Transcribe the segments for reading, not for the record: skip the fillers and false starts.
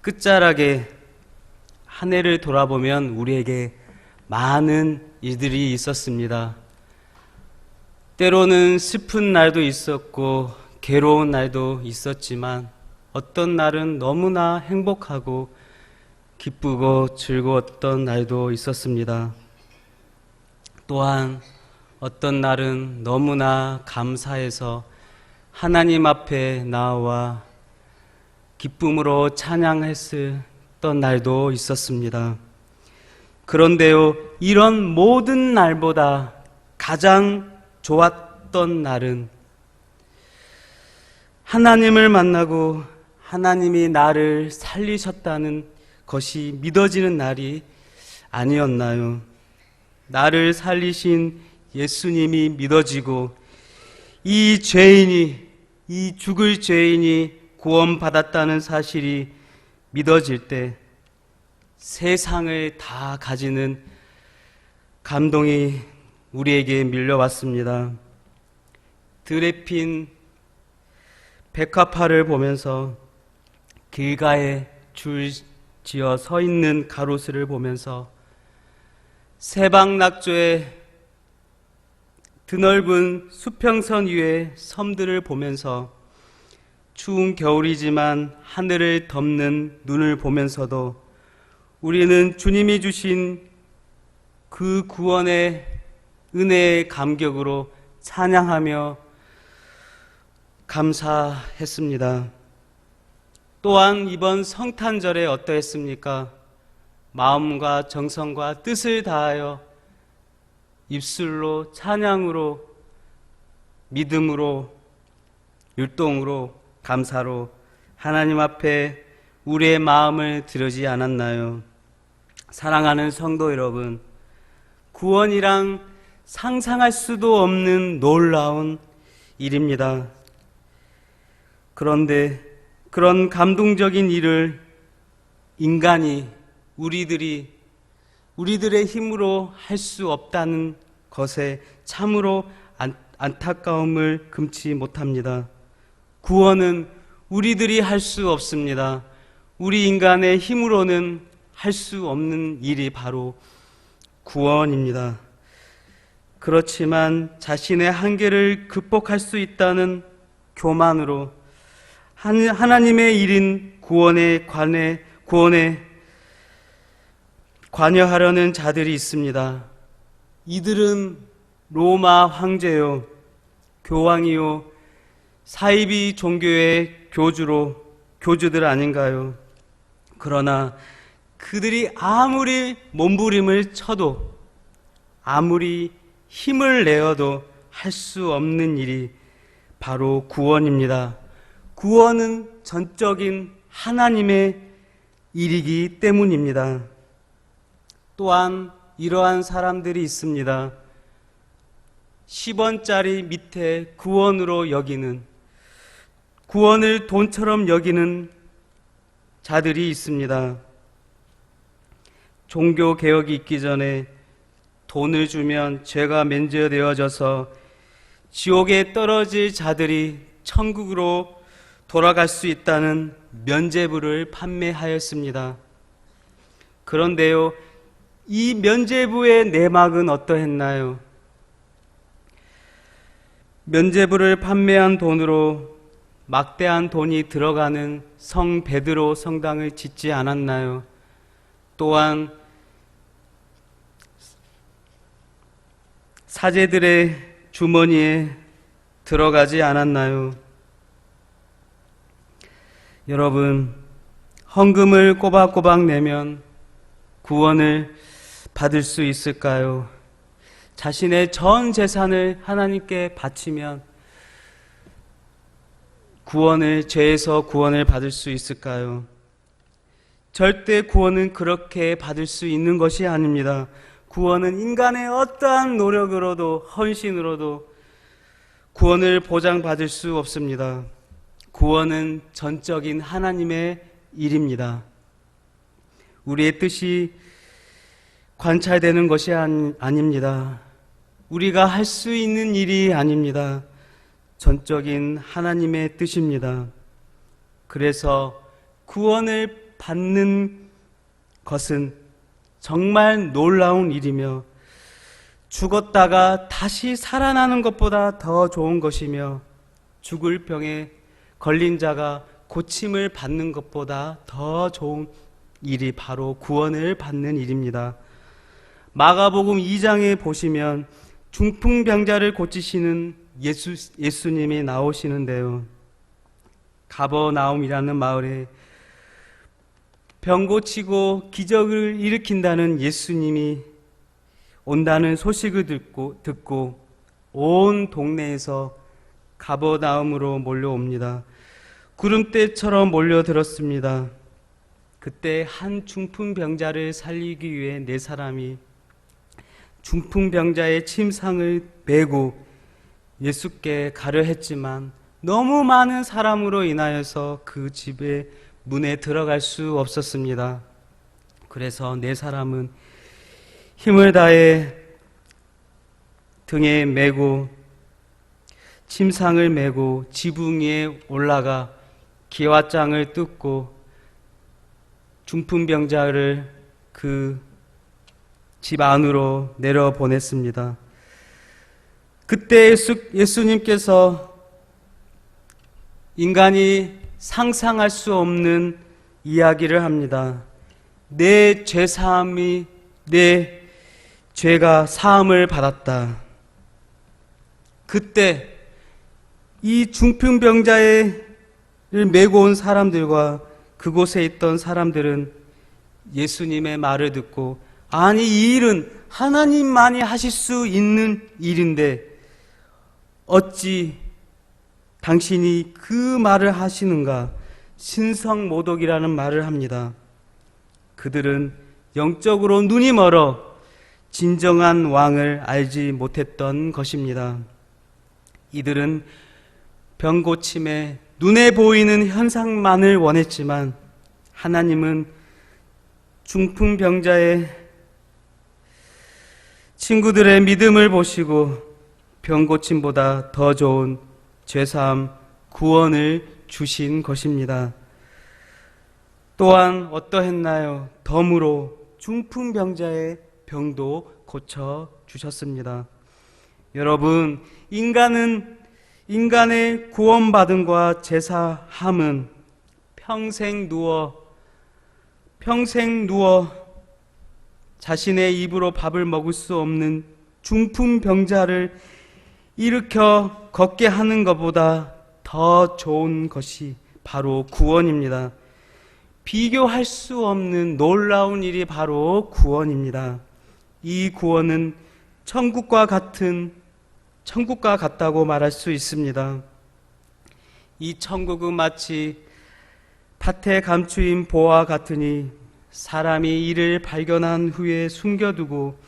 끝자락에 한 해를 돌아보면 우리에게 많은 일들이 있었습니다. 때로는 슬픈 날도 있었고 괴로운 날도 있었지만 어떤 날은 너무나 행복하고 기쁘고 즐거웠던 날도 있었습니다. 또한 어떤 날은 너무나 감사해서 하나님 앞에 나와 기쁨으로 찬양했던 날도 있었습니다. 그런데요, 이런 모든 날보다 가장 좋았던 날은 하나님을 만나고 하나님이 나를 살리셨다는 것이 믿어지는 날이 아니었나요? 나를 살리신 예수님이 믿어지고 이 죽을 죄인이 구원받았다는 사실이 믿어질 때 세상을 다 가지는 감동이 우리에게 밀려왔습니다. 들에 핀 백화파를 보면서 길가에 줄 지어 서 있는 가로수를 보면서 세방낙조의 드넓은 수평선 위의 섬들을 보면서 추운 겨울이지만 하늘을 덮는 눈을 보면서도 우리는 주님이 주신 그 구원의 은혜의 감격으로 찬양하며 감사했습니다. 또한 이번 성탄절에 어떠했습니까? 마음과 정성과 뜻을 다하여 입술로 찬양으로 믿음으로 율동으로 감사로 하나님 앞에 우리의 마음을 드리지 않았나요? 사랑하는 성도 여러분, 구원이란 상상할 수도 없는 놀라운 일입니다. 그런데 그런 감동적인 일을 인간이 우리들의 힘으로 할 수 없다는 것에 참으로 안타까움을 금치 못합니다. 구원은 우리들이 할 수 없습니다. 우리 인간의 힘으로는 할 수 없는 일이 바로 구원입니다. 그렇지만 자신의 한계를 극복할 수 있다는 교만으로 하나님의 일인 구원에 관여하려는 자들이 있습니다. 이들은 로마 황제요, 교황이요, 사이비 종교의 교주들 아닌가요? 그러나 그들이 아무리 몸부림을 쳐도 아무리 힘을 내어도 할 수 없는 일이 바로 구원입니다. 구원은 전적인 하나님의 일이기 때문입니다. 또한 이러한 사람들이 있습니다. 10원짜리 밑에 구원을 돈처럼 여기는 자들이 있습니다. 종교 개혁이 있기 전에 돈을 주면 죄가 면제되어져서 지옥에 떨어질 자들이 천국으로 돌아갈 수 있다는 면죄부를 판매하였습니다. 그런데요, 이 면죄부의 내막은 어떠했나요? 면죄부를 판매한 돈으로 막대한 돈이 들어가는 성 베드로 성당을 짓지 않았나요? 또한 사제들의 주머니에 들어가지 않았나요? 여러분, 헌금을 꼬박꼬박 내면 구원을 받을 수 있을까요? 자신의 전 재산을 하나님께 바치면 죄에서 구원을 받을 수 있을까요? 절대 구원은 그렇게 받을 수 있는 것이 아닙니다. 구원은 인간의 어떠한 노력으로도 헌신으로도 구원을 보장받을 수 없습니다. 구원은 전적인 하나님의 일입니다. 우리의 뜻이 관찰되는 것이 아닙니다. 우리가 할 수 있는 일이 아닙니다. 전적인 하나님의 뜻입니다. 그래서 구원을 받는 것은 정말 놀라운 일이며 죽었다가 다시 살아나는 것보다 더 좋은 것이며 죽을 병에 걸린 자가 고침을 받는 것보다 더 좋은 일이 바로 구원을 받는 일입니다. 마가복음 2장에 보시면 중풍병자를 고치시는 예수님이 나오시는데요. 가버나움이라는 마을에 병 고치고 기적을 일으킨다는 예수님이 온다는 소식을 듣고 온 동네에서 가버나움으로 몰려옵니다. 구름대처럼 몰려들었습니다. 그때 한 중풍병자를 살리기 위해 네 사람이 중풍병자의 침상을 메고 예수께 가려 했지만 너무 많은 사람으로 인하여서 그 집의 문에 들어갈 수 없었습니다. 그래서 네 사람은 힘을 다해 등에 메고 침상을 메고 지붕 위에 올라가 기와장을 뜯고 중풍병자를 그 집 안으로 내려보냈습니다. 그때 예수님께서 인간이 상상할 수 없는 이야기를 합니다. 내 죄사함이 내 죄가 사함을 받았다. 그때 이 중풍병자를 메고 온 사람들과 그곳에 있던 사람들은 예수님의 말을 듣고 아니 이 일은 하나님만이 하실 수 있는 일인데 어찌 당신이 그 말을 하시는가? 신성모독이라는 말을 합니다. 그들은 영적으로 눈이 멀어 진정한 왕을 알지 못했던 것입니다. 이들은 병고침에 눈에 보이는 현상만을 원했지만 하나님은 중풍병자의 친구들의 믿음을 보시고 병고침보다 더 좋은 죄사함, 구원을 주신 것입니다. 또한 어떠했나요? 덤으로 중풍병자의 병도 고쳐 주셨습니다. 여러분, 인간의 구원받음과 제사함은 평생 누워 자신의 입으로 밥을 먹을 수 없는 중풍병자를 일으켜 걷게 하는 것보다 더 좋은 것이 바로 구원입니다. 비교할 수 없는 놀라운 일이 바로 구원입니다. 이 구원은 천국과 같다고 말할 수 있습니다. 이 천국은 마치 밭에 감추인 보와 같으니 사람이 이를 발견한 후에 숨겨두고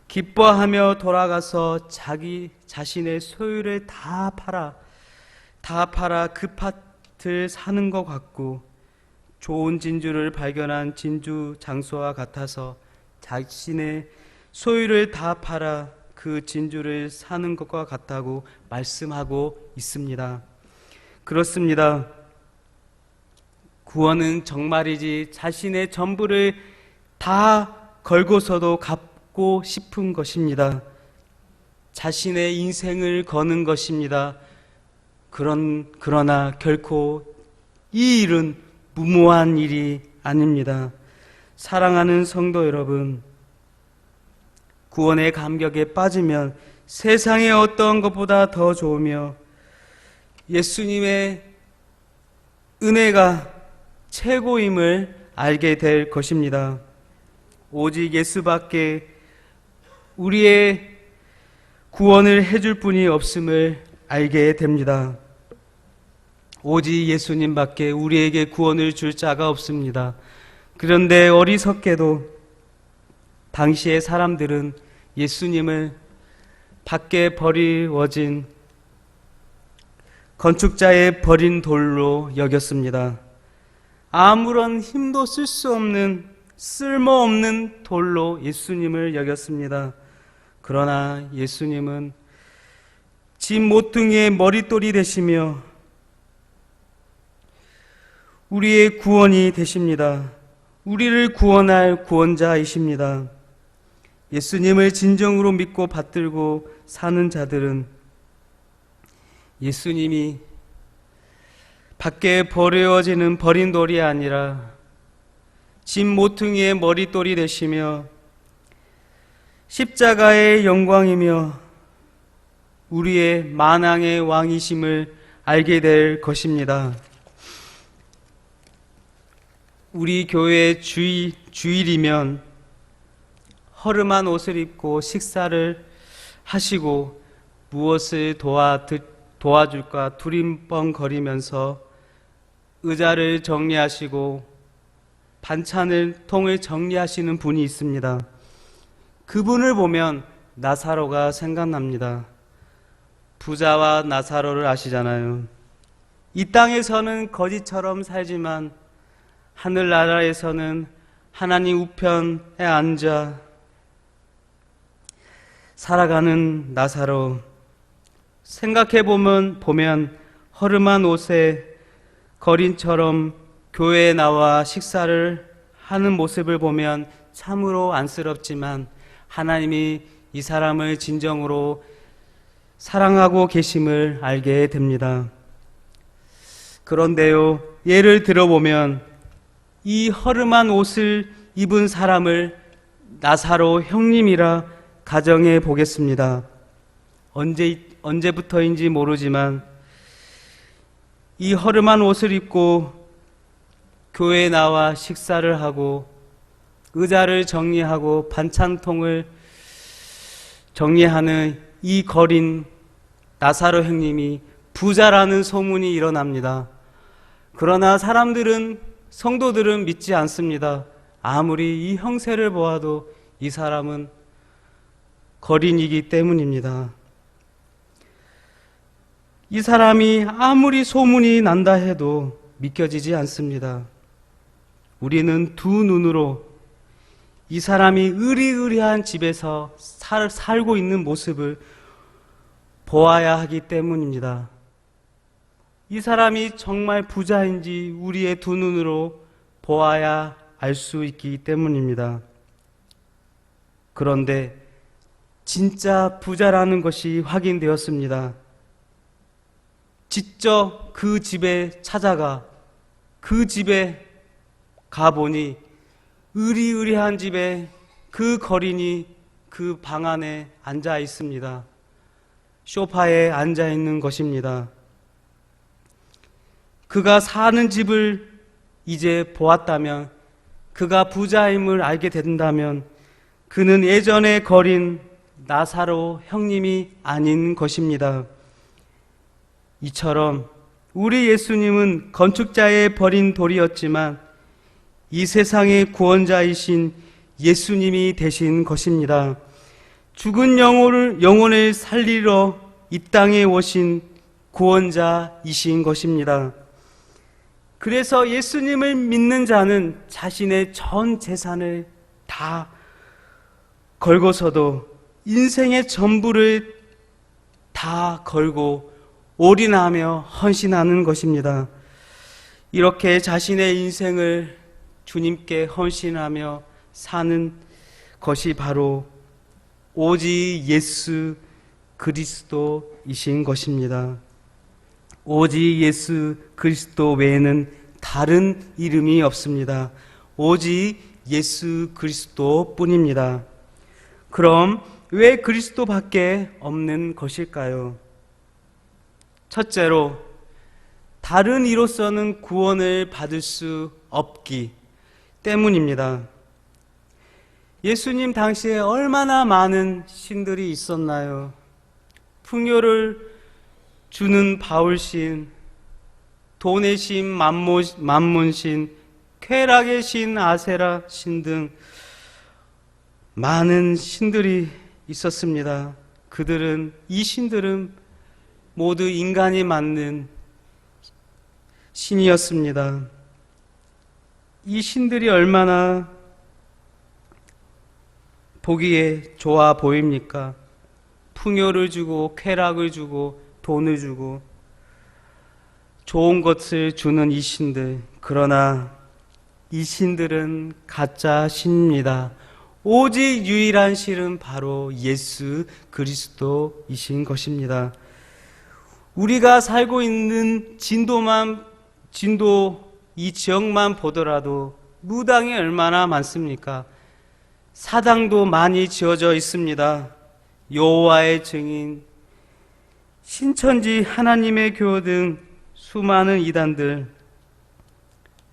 기뻐하며 돌아가서 자신의 소유를 다 팔아 그 밭을 사는 것 같고 좋은 진주를 발견한 진주 장수와 같아서 자신의 소유를 다 팔아 그 진주를 사는 것과 같다고 말씀하고 있습니다. 그렇습니다. 구원은 정말이지 자신의 전부를 다 걸고서도 갚고 싶은 것입니다. 자신의 인생을 거는 것입니다. 그러나 결코 이 일은 무모한 일이 아닙니다. 사랑하는 성도 여러분, 구원의 감격에 빠지면 세상의 어떤 것보다 더 좋으며 예수님의 은혜가 최고임을 알게 될 것입니다. 오직 예수밖에 우리의 구원을 해줄 분이 없음을 알게 됩니다. 오직 예수님밖에 우리에게 구원을 줄 자가 없습니다. 그런데 어리석게도 당시의 사람들은 예수님을 밖에 버리워진 건축자의 버린 돌로 여겼습니다. 아무런 힘도 쓸 수 없는 쓸모없는 돌로 예수님을 여겼습니다. 그러나 예수님은 집 모퉁이의 머릿돌이 되시며 우리의 구원이 되십니다. 우리를 구원할 구원자이십니다. 예수님을 진정으로 믿고 받들고 사는 자들은 예수님이 밖에 버려지는 버린 돌이 아니라 짐 모퉁이의 머릿돌이 되시며 십자가의 영광이며 우리의 만왕의 왕이심을 알게 될 것입니다. 우리 교회 주일이면 허름한 옷을 입고 식사를 하시고 무엇을 도와줄까 두림뻥거리면서 의자를 정리하시고 통을 정리하시는 분이 있습니다. 그분을 보면 나사로가 생각납니다. 부자와 나사로를 아시잖아요. 이 땅에서는 거지처럼 살지만 하늘나라에서는 하나님 우편에 앉아 살아가는 나사로. 생각해보면 허름한 옷에 거린처럼 교회에 나와 식사를 하는 모습을 보면 참으로 안쓰럽지만 하나님이 이 사람을 진정으로 사랑하고 계심을 알게 됩니다. 그런데요, 예를 들어보면 이 허름한 옷을 입은 사람을 나사로 형님이라 가정해 보겠습니다. 언제부터인지 모르지만 이 허름한 옷을 입고 교회에 나와 식사를 하고 의자를 정리하고 반찬통을 정리하는 이 거린 나사로 형님이 부자라는 소문이 일어납니다. 그러나 성도들은 믿지 않습니다. 아무리 이 형세를 보아도 이 사람은 거린이기 때문입니다. 이 사람이 아무리 소문이 난다 해도 믿겨지지 않습니다. 우리는 두 눈으로 이 사람이 으리으리한 집에서 살고 있는 모습을 보아야 하기 때문입니다. 이 사람이 정말 부자인지 우리의 두 눈으로 보아야 알 수 있기 때문입니다. 그런데 진짜 부자라는 것이 확인되었습니다. 직접 그 집에 찾아가 그 집에 가보니 으리으리한 집에 그 거린이 그 방 안에 앉아 있습니다. 소파에 앉아 있는 것입니다. 그가 사는 집을 이제 보았다면, 그가 부자임을 알게 된다면 그는 예전에 거린 나사로 형님이 아닌 것입니다. 이처럼 우리 예수님은 건축자의 버린 돌이었지만 이 세상의 구원자이신 예수님이 되신 것입니다. 죽은 영혼을 살리러 이 땅에 오신 구원자이신 것입니다. 그래서 예수님을 믿는 자는 자신의 전 재산을 다 걸고서도 인생의 전부를 다 걸고 올인하며 헌신하는 것입니다. 이렇게 자신의 인생을 주님께 헌신하며 사는 것이 바로 오직 예수 그리스도이신 것입니다. 오직 예수 그리스도 외에는 다른 이름이 없습니다. 오직 예수 그리스도 뿐입니다. 그럼 왜 그리스도밖에 없는 것일까요? 첫째로, 다른 이로서는 구원을 받을 수 없기 때문입니다. 예수님 당시에 얼마나 많은 신들이 있었나요? 풍요를 주는 바울신, 돈의 신 만몬신, 쾌락의 신 아세라 신 등 많은 신들이 있었습니다. 이 신들은 모두 인간이 만든 신이었습니다. 이 신들이 얼마나 보기에 좋아 보입니까? 풍요를 주고 쾌락을 주고 돈을 주고 좋은 것을 주는 이 신들, 그러나 이 신들은 가짜 신입니다. 오직 유일한 신은 바로 예수 그리스도이신 것입니다. 우리가 살고 있는 진도 이 지역만 보더라도 무당이 얼마나 많습니까? 사당도 많이 지어져 있습니다. 여호와의 증인, 신천지 하나님의 교회 등 수많은 이단들.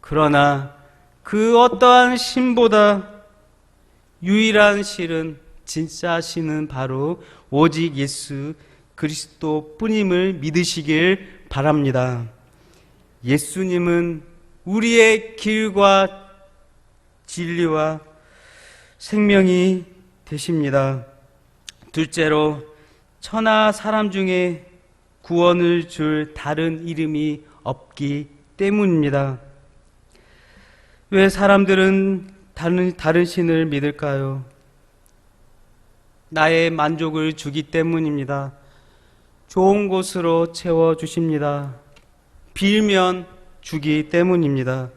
그러나 그 어떠한 신보다 유일한 신은, 진짜 신은 바로 오직 예수 그리스도 뿐임을 믿으시길 바랍니다. 예수님은 우리의 길과 진리와 생명이 되십니다. 둘째로, 천하 사람 중에 구원을 줄 다른 이름이 없기 때문입니다. 왜 사람들은 다른 신을 믿을까요? 나의 만족을 주기 때문입니다. 좋은 곳으로 채워주십니다. 빌면 주기 때문입니다.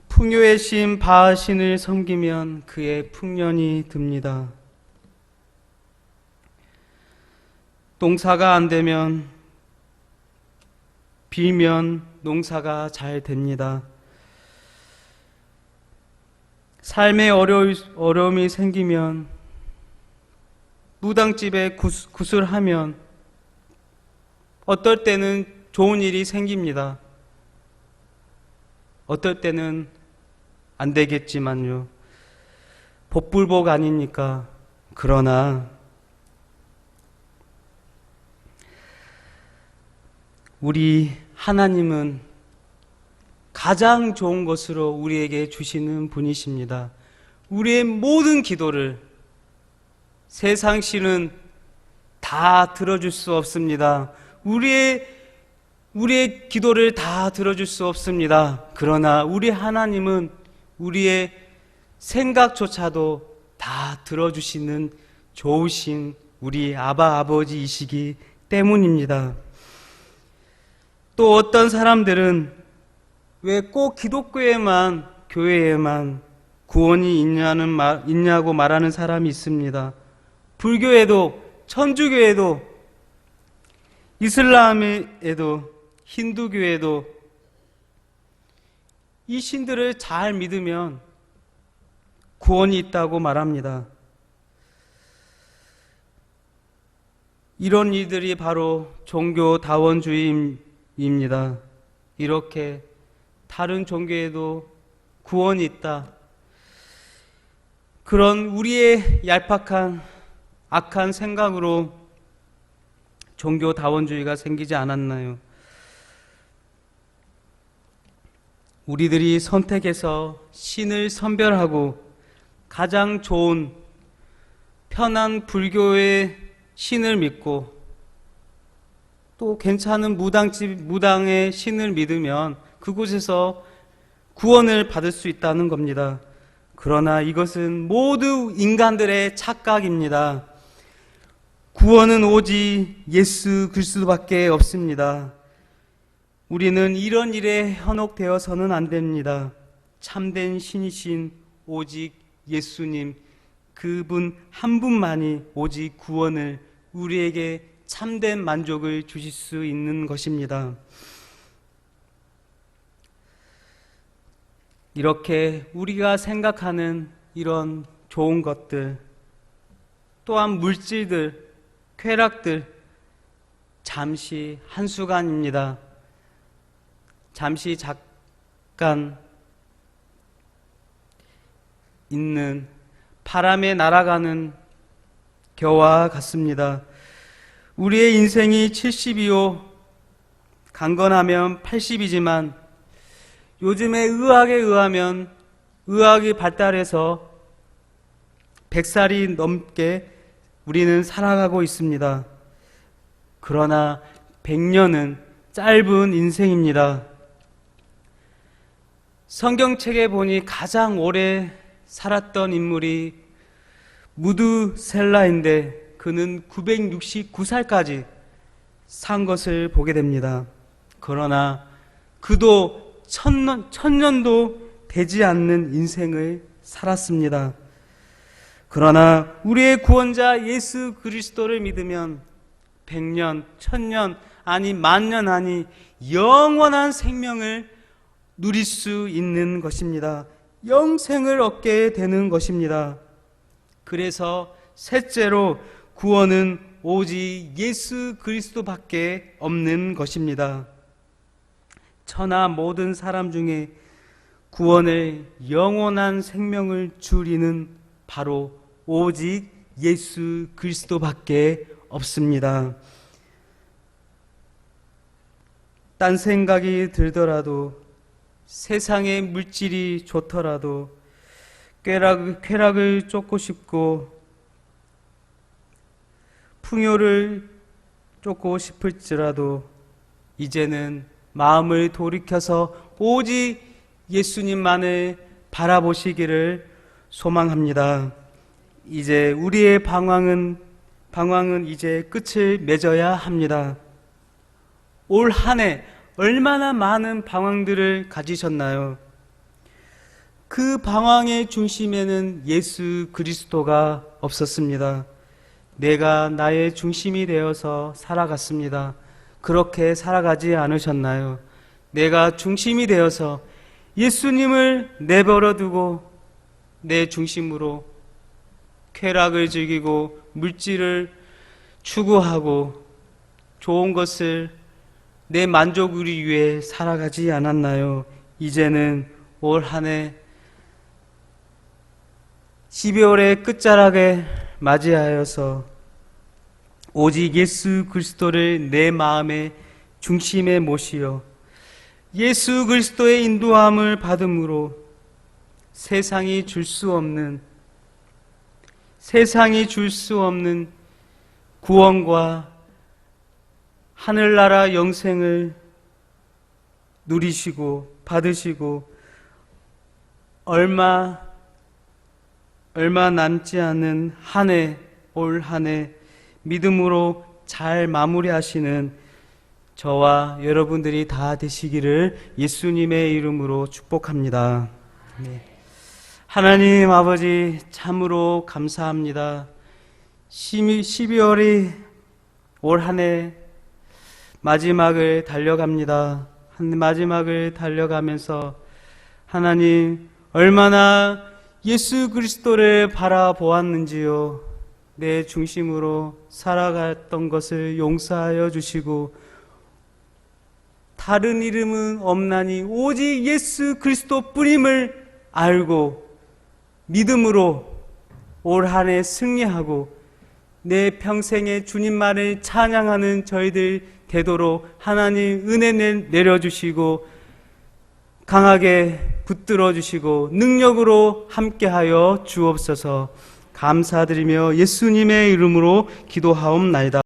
풍요의 신 바하신을 섬기면 그의 풍년이 듭니다. 농사가 안 되면 빌면 농사가 잘 됩니다. 삶에 어려움이 생기면 무당집에 구슬하면 어떨 때는 좋은 일이 생깁니다. 어떨 때는 안 되겠지만요. 복불복 아닙니까? 그러나 우리 하나님은 가장 좋은 것으로 우리에게 주시는 분이십니다. 우리의 모든 기도를 세상 신은 다 들어줄 수 없습니다. 우리의 기도를 다 들어줄 수 없습니다. 그러나 우리 하나님은 우리의 생각조차도 다 들어주시는 좋으신 우리 아버지이시기 때문입니다. 또 어떤 사람들은 왜 꼭 기독교에만, 교회에만 구원이 있냐고 말하는 사람이 있습니다. 불교에도, 천주교에도, 이슬람에도, 힌두교에도 이 신들을 잘 믿으면 구원이 있다고 말합니다. 이런 이들이 바로 종교다원주의입니다. 이렇게 다른 종교에도 구원이 있다, 그런 우리의 얄팍한 악한 생각으로 종교다원주의가 생기지 않았나요? 우리들이 선택해서 신을 선별하고 가장 좋은 편한 불교의 신을 믿고 또 괜찮은 무당의 신을 믿으면 그곳에서 구원을 받을 수 있다는 겁니다. 그러나 이것은 모두 인간들의 착각입니다. 구원은 오직 예수 그리스도밖에 없습니다. 우리는 이런 일에 현혹되어서는 안 됩니다. 참된 신이신 오직 예수님, 그분 한 분만이 오직 구원을, 우리에게 참된 만족을 주실 수 있는 것입니다. 이렇게 우리가 생각하는 이런 좋은 것들, 또한 물질들, 쾌락들, 잠시 한순간입니다. 잠시 잠깐 있는 바람에 날아가는 겨와 같습니다. 우리의 인생이 70이요, 강건하면 80이지만 요즘에 의학에 의하면 의학이 발달해서 100살이 넘게 우리는 살아가고 있습니다. 그러나 100년은 짧은 인생입니다. 성경책에 보니 가장 오래 살았던 인물이 무드셀라인데 그는 969살까지 산 것을 보게 됩니다. 그러나 그도 천년도 되지 않는 인생을 살았습니다. 그러나 우리의 구원자 예수 그리스도를 믿으면 100년, 1000년, 아니 만년, 아니 영원한 생명을 누릴 수 있는 것입니다. 영생을 얻게 되는 것입니다. 그래서 셋째로 구원은 오직 예수 그리스도밖에 없는 것입니다. 천하 모든 사람 중에 구원을 영원한 생명을 주리는 바로 오직 예수 그리스도밖에 없습니다. 딴 생각이 들더라도, 세상의 물질이 좋더라도, 쾌락을 쫓고 싶고 풍요를 쫓고 싶을지라도 이제는 마음을 돌이켜서 오직 예수님만을 바라보시기를 소망합니다. 이제 우리의 방황은 이제 끝을 맺어야 합니다. 올 한 해 얼마나 많은 방황들을 가지셨나요? 그 방황의 중심에는 예수 그리스도가 없었습니다. 내가 나의 중심이 되어서 살아갔습니다. 그렇게 살아가지 않으셨나요? 내가 중심이 되어서 예수님을 내버려 두고 내 중심으로 쾌락을 즐기고 물질을 추구하고 좋은 것을 내 만족을 위해 살아가지 않았나요? 이제는 올 한 해 12월의 끝자락에 맞이하여서 오직 예수 그리스도를 내 마음의 중심에 모시어 예수 그리스도의 인도함을 받음으로 세상이 줄 수 없는 구원과 하늘나라 영생을 누리시고 받으시고 얼마 남지 않은 올 한 해 믿음으로 잘 마무리하시는 저와 여러분들이 다 되시기를 예수님의 이름으로 축복합니다. 네. 하나님 아버지 참으로 감사합니다. 12월이 올 한 해 마지막을 달려갑니다. 마지막을 달려가면서 하나님 얼마나 예수 그리스도를 바라보았는지요. 내 중심으로 살아갔던 것을 용서하여 주시고 다른 이름은 없나니 오직 예수 그리스도 뿐임을 알고 믿음으로 올 한 해 승리하고 내 평생에 주님만을 찬양하는 저희들 되도록 하나님 은혜 내려주시고 강하게 붙들어 주시고 능력으로 함께하여 주옵소서. 감사드리며 예수님의 이름으로 기도하옵나이다.